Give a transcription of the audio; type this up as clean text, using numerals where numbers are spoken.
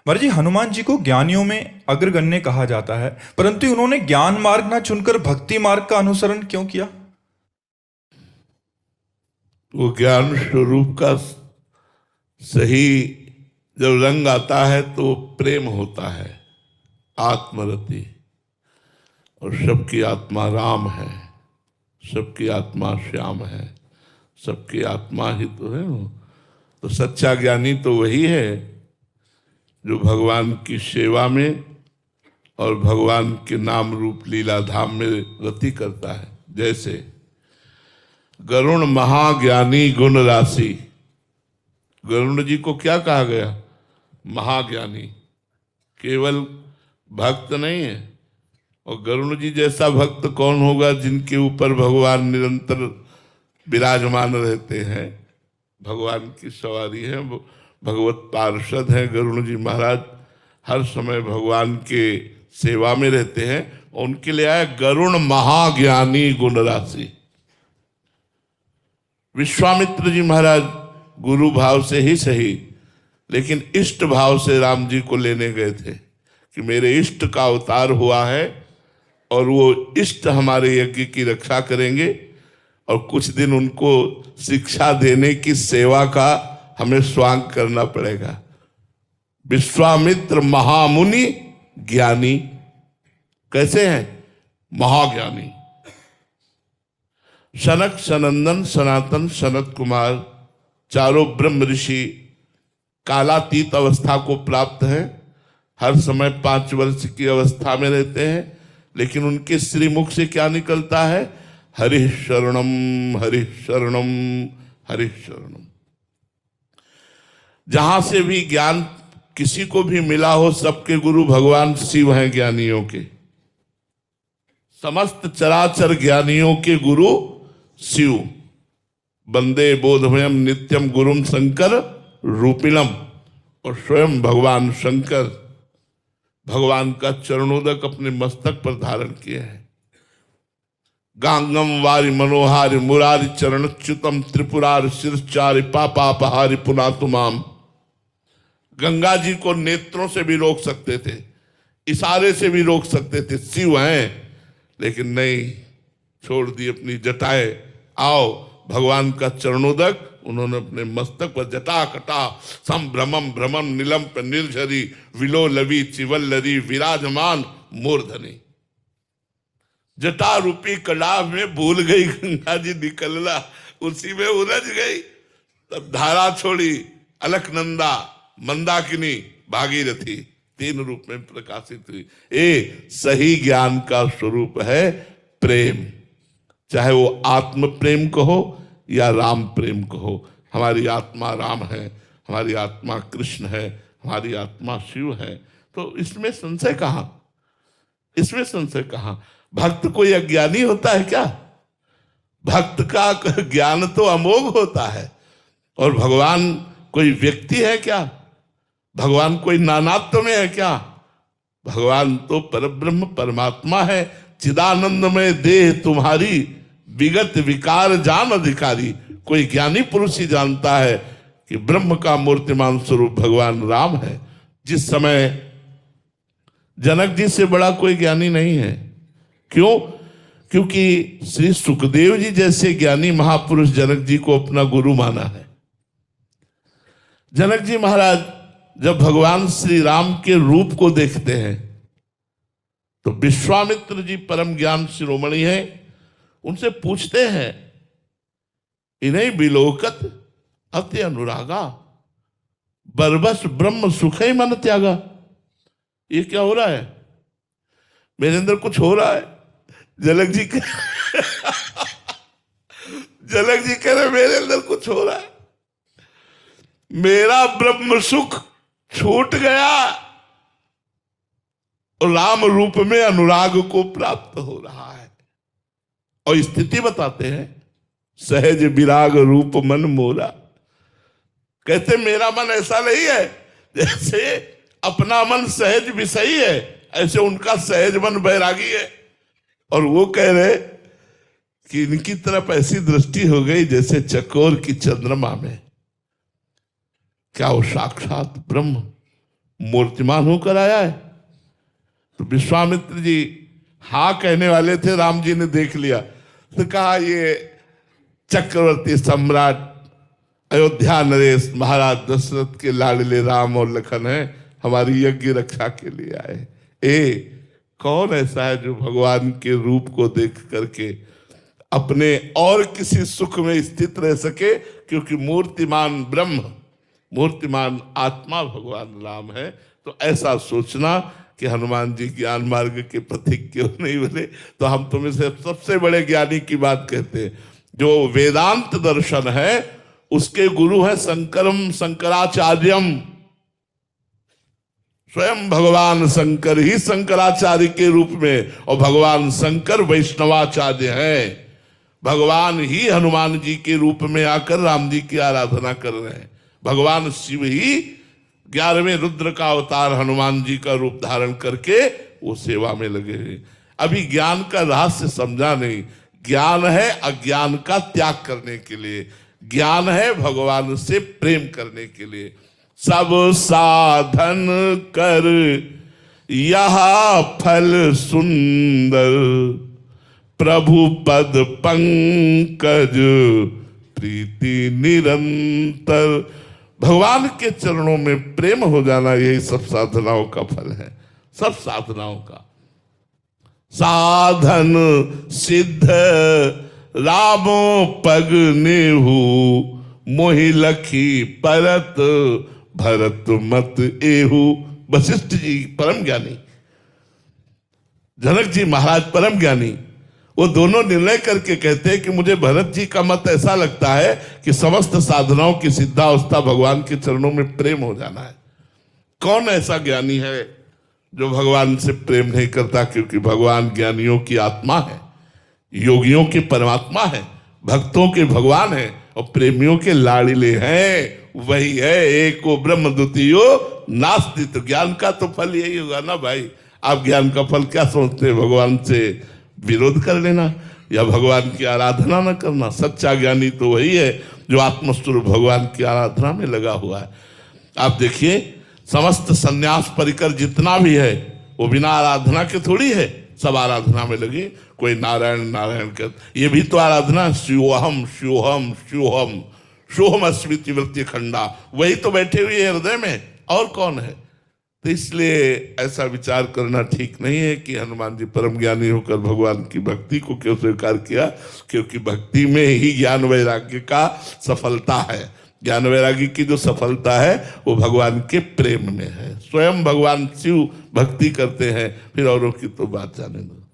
महाराज जी, हनुमान जी को ज्ञानियों में अग्रगण्य कहा जाता है, परंतु उन्होंने ज्ञान मार्ग ना चुनकर भक्ति मार्ग का अनुसरण क्यों किया? वो ज्ञान स्वरूप का सही जब रंग आता है तो प्रेम होता है, आत्मरति। और सबकी आत्मा राम है, सबकी आत्मा श्याम है, सबकी आत्मा ही तो है वो। तो सच्चा ज्ञानी तो वही है जो भगवान की सेवा में और भगवान के नाम रूप लीला धाम में रति करता है। जैसे गरुण महाज्ञानी गुण राशि, गरुण जी को क्या कहा गया? महाज्ञानी। केवल भक्त नहीं है। और गरुण जी जैसा भक्त कौन होगा जिनके ऊपर भगवान निरंतर विराजमान रहते हैं, भगवान की सवारी है, भगवत पार्षद हैं गरुण जी महाराज, हर समय भगवान के सेवा में रहते हैं। उनके लिए आया गरुण महाज्ञानी गुण राशि। विश्वामित्र जी महाराज गुरु भाव से ही सही, लेकिन इष्ट भाव से राम जी को लेने गए थे कि मेरे इष्ट का अवतार हुआ है और वो इष्ट हमारे यज्ञ की रक्षा करेंगे और कुछ दिन उनको शिक्षा देने की सेवा का हमें स्वांग करना पड़ेगा। विश्वामित्र महामुनि ज्ञानी कैसे हैं? महाज्ञानी। सनक सनंदन सनातन सनत कुमार चारों ब्रह्म ऋषि कालातीत अवस्था को प्राप्त हैं, हर समय 5 वर्ष की अवस्था में रहते हैं, लेकिन उनके श्रीमुख से क्या निकलता है? हरि शरणम हरि शरणम हरि शरणम। जहां से भी ज्ञान किसी को भी मिला हो, सबके गुरु भगवान शिव हैं ज्ञानियों के। समस्त चराचर ज्ञानियों के गुरु शिव। वंदे बोधमयम नित्यम गुरुम शंकर रूपिणम। और स्वयं भगवान शंकर भगवान का चरणोदक अपने मस्तक पर धारण किए हैं। गांगम वारि मनोहारि मुरारि चरणच्युतम त्रिपुरारि शिरचारि पापापहारि पुनातुमाम। गंगा जी को नेत्रों से भी रोक सकते थे, इशारे से भी रोक सकते थे, शिव हैं, लेकिन नहीं, छोड़ दी अपनी जटाएं। आओ, भगवान का चरणोदक उन्होंने अपने मस्तक पर जटा कटा संभ्रमम भ्रमम नीलम पर निर्झरी विलो लवी चिवल्लरी विराजमान मूर्धनी। जटा रूपी कलाव में भूल गई गंगा जी निकलना, उसी में उलझ गई। तब धारा छोड़ी, अलकनंदा मंदाकिनी भागीरथी 3 रूप में प्रकाशित हुई। सही ज्ञान का स्वरूप है प्रेम, चाहे वो आत्म प्रेम कहो या राम प्रेम कहो। हमारी आत्मा राम है, हमारी आत्मा कृष्ण है, हमारी आत्मा शिव है, तो इसमें संशय कहां? इसमें संशय कहां? भक्त कोई अज्ञानी होता है क्या? भक्त का ज्ञान तो अमोघ होता है। और भगवान कोई व्यक्ति है क्या? भगवान कोई नानात्व में है क्या? भगवान तो परब्रह्म परमात्मा है। चिदानंद में देह तुम्हारी विगत विकार जान अधिकारी। कोई ज्ञानी पुरुष ही जानता है कि ब्रह्म का मूर्तिमान स्वरूप भगवान राम है। जिस समय जनक जी से बड़ा कोई ज्ञानी नहीं है। क्यों? क्योंकि श्री सुखदेव जी जैसे ज्ञानी महापुरुष जनक जी को अपना गुरु माना है। जनक जी महाराज जब भगवान श्री राम के रूप को देखते हैं तो विश्वामित्र जी परम ज्ञान शिरोमणि हैं, उनसे पूछते हैं, इन्हें बिलोकत अति अनुरागा बरबस ब्रह्म सुख ही मन त्यागा। ये क्या हो रहा है? मेरे अंदर कुछ हो रहा है। जनक जी जनक जी कह रहे मेरे अंदर कुछ हो रहा है, मेरा ब्रह्म सुख छूट गया और राम रूप में अनुराग को प्राप्त हो रहा है। और स्थिति बताते हैं, सहज विराग रूप मन मोरा। कहते मेरा मन ऐसा नहीं है जैसे अपना मन सहज विषयी है, ऐसे उनका सहज मन बैरागी है। और वो कह रहे कि इनकी तरफ ऐसी दृष्टि हो गई जैसे चकोर की चंद्रमा में। क्या वो साक्षात ब्रह्म मूर्तिमान होकर आया है। तो विश्वामित्र जी हाँ कहने वाले थे, राम जी ने देख लिया तो कहा ये चक्रवर्ती सम्राट अयोध्या नरेश महाराज दशरथ के लाडले राम और लखन है, हमारी यज्ञ रक्षा के लिए आए। कौन ऐसा है जो भगवान के रूप को देख करके अपने और किसी सुख में स्थित रह सके, क्योंकि मूर्तिमान ब्रह्म, मूर्तिमान आत्मा भगवान राम है। तो ऐसा सोचना कि हनुमान जी ज्ञान मार्ग के पथिक क्यों नहीं बने। तो हम तुम्हें से सबसे बड़े ज्ञानी की बात कहते हैं। जो वेदांत दर्शन है उसके गुरु है शंकरम शंकराचार्यम। स्वयं भगवान शंकर ही शंकराचार्य के रूप में, और भगवान शंकर वैष्णवाचार्य हैं। भगवान ही हनुमान जी के रूप में आकर राम जी की आराधना कर रहे हैं। भगवान शिव ही 11वें रुद्र का अवतार हनुमान जी का रूप धारण करके वो सेवा में लगे हैं। अभी ज्ञान का रहस्य समझा नहीं। ज्ञान है अज्ञान का त्याग करने के लिए, ज्ञान है भगवान से प्रेम करने के लिए। सब साधन कर यह फल सुंदर, प्रभु पद पंकज प्रीति निरंतर। भगवान के चरणों में प्रेम हो जाना यही सब साधनाओं का फल है, सब साधनाओं का। साधन सिद्ध रामो पग नेहु, मोहि लखी परत भरत मत एहु। वशिष्ठ जी परम ज्ञानी, जनक जी महाराज परम ज्ञानी, वो दोनों निर्णय करके कहते हैं कि मुझे भरत जी का मत ऐसा लगता है कि समस्त साधनाओं की सिद्धावस्था भगवान के चरणों में प्रेम हो जाना है। कौन ऐसा ज्ञानी है जो भगवान से प्रेम नहीं करता? क्योंकि भगवान ज्ञानियों की आत्मा है, योगियों के परमात्मा है, भक्तों के भगवान है और प्रेमियों के लाड़िले हैं। वही है एको ब्रह्म द्वितीयो नास्ति। तो ज्ञान का तो फल यही होगा ना भाई। आप ज्ञान का फल क्या सोचते हैं? भगवान से विरोध कर लेना या भगवान की आराधना न करना। सच्चा ज्ञानी तो वही है जो आत्मस्वरूप भगवान की आराधना में लगा हुआ है। आप देखिए समस्त संन्यास परिकर जितना भी है वो बिना आराधना के थोड़ी है, सब आराधना में लगे। कोई नारायण नारायण कर, ये भी तो आराधना। शिवोहम शिवोहम शिवोहम सोहम अस्मिति वृत्ति खंडा, वही तो बैठे हुए हृदय में, और कौन है? तो इसलिए ऐसा विचार करना ठीक नहीं है कि हनुमान जी परम ज्ञानी होकर भगवान की भक्ति को क्यों स्वीकार किया। क्योंकि भक्ति में ही ज्ञान वैराग्य का सफलता है। ज्ञान वैराग्य की जो सफलता है वो भगवान के प्रेम में है। स्वयं भगवान शिव भक्ति करते हैं, फिर औरों की तो बात जाने दो।